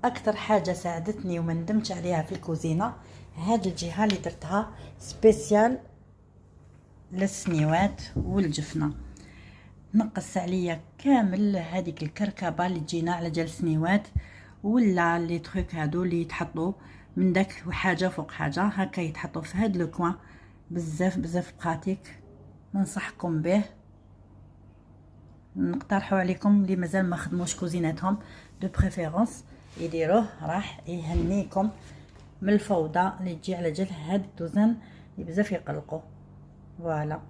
اكثر حاجه ساعدتني وما ندمتش عليها في الكوزينه هاد الجهه اللي درتها سبيسيال للسنيوات والجفنه. نقص عليا كامل هذيك الكركبه اللي تجينا على جال السنيوات ولا لي تروك هادو اللي يتحطوا من داك حاجه فوق حاجه هكا يتحطوا في هاد لو كوان. بزاف براتيك، ننصحكم به. نقترحوا عليكم اللي مازال ما خدموش كوزيناتهم دو بريفيرونس يديروه، راح يهنيكم من الفوضى اللي تجي على جال هاد الدوزان اللي بزاف يقلقوا. فوالا.